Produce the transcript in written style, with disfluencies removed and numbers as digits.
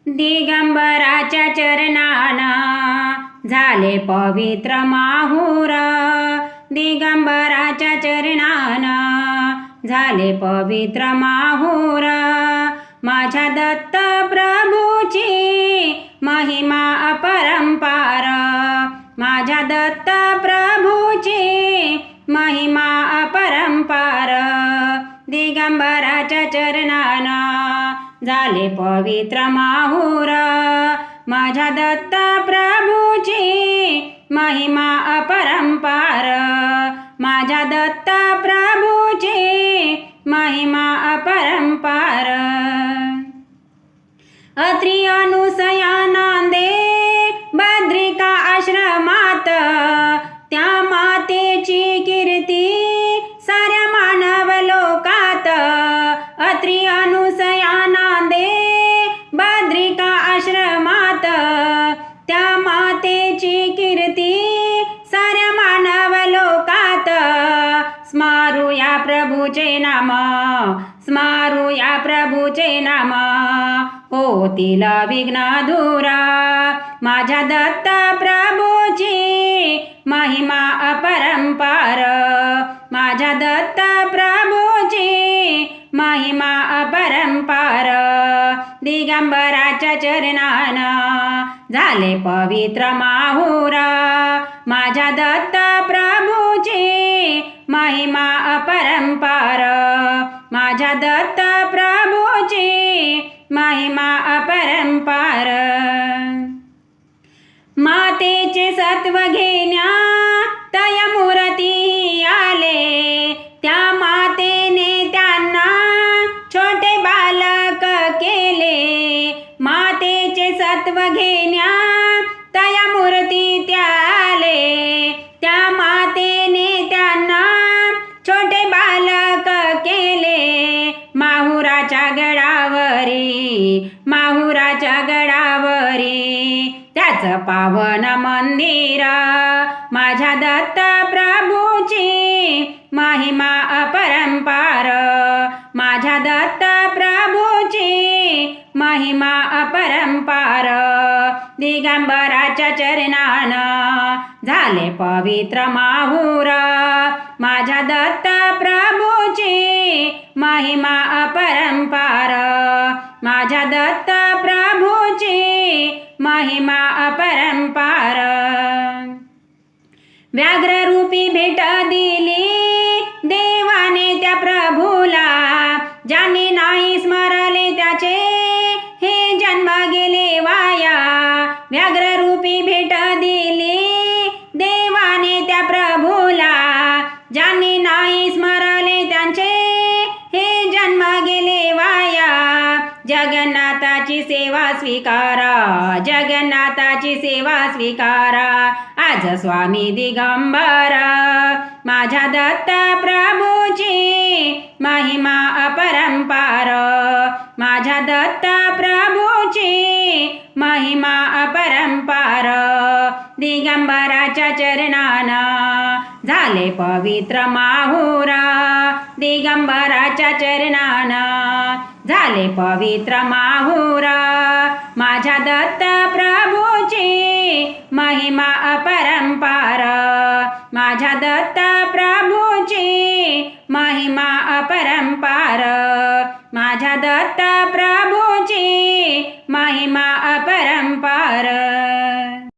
दिगंबराच्या चरणाना झाले पवित्र माहूर. दिगंबराच्या चरणाना झाले पवित्र माहूर. माझ्या दत्त प्रभूची महिमा अपरंपार. माझ्या दत्त प्रभूची महिमा अपरंपार. दिगंबराच्या चरणाना झाले पवित्र माहूर. माझ्या दत्त प्रभूची महिमा अपरंपार. माझ्या दत्त प्रभूची महिमा अपरंपार. अत्रि अनुसया नांदे बद्रिका आश्रमात. त्या मातेची कीर्ती साऱ्या मानव लोकात. अत्रि अनुसया नांदे बद्रिका आश्रमात. त्या मातेची कीर्ती साऱ्या मानव लोकात. स्मारूया प्रभूचे नाम. स्मारूया प्रभूचे नाम. होतील विघ्न दूर. माझ्या दत्त प्रभूची महिमा अपरंपार. माझ्या दत्त प्रभूची महिमा अपरंपार. दिगंबराच्या चरणाना झाले पवित्र माहूर. माझ्या दत्त प्रभूची महिमा अपरंपार. माझ्या दत्त प्रभूची महिमा अपरंपार. मातेचे सत्व घेण्या तया मूर्ती आले. त्या मातेने त्यांना छोटे बालक केले. मातेचे सत्व घेण्या तया मूर्ती त्या आले. त्या मातेने त्यांना छोटे बालक केले. माहुराच्या गडावरी. माहुराच्या गडावरी त्याच पावन मंदिर. माझ्या दत्त प्रभूची महिमा अपरंपार. माझ्या दत्त प्रभूची महिमा अपरंपार. दिगंबराच्या चरणाना झाले पवित्र माहूर. माझ्या दत्त प्रभूची महिमा अपरंपार. माझ्या दत्त प्रभूची महिमा अपरंपार. व्याघ्ररूपी भेट दिली देवाने त्या प्रभूला. ज्यांनी नाही स्मरले त्याचे हे जन्म गेले वाया. व्याघ्ररूपी भेट दिली देवाने त्या प्रभूला. ज्यांनी नाही स्मरले त्यांचे हे जन्म गेले वाया. जगन्नाथाची सेवा स्वीकारा. जगन्नाथाची सेवा स्वीकारा. आज स्वामी दिगंबर. माझ्या दत्त प्रभूची महिमा अपरंपार. माझ्या दत्त प्रभूची महिमा अपरंपार. दिगंबराच्या चरणाना झाले पवित्र माहूर. दिगंबराच्या चरणाना झाले पवित्र माहूर. माझ्या दत्त प्रभूची महिमा अपरंपार. माझ्या दत्त प्रभूची महिमा अपरंपार. माझ्या दत्त प्रभूची महिमा अपरंपार.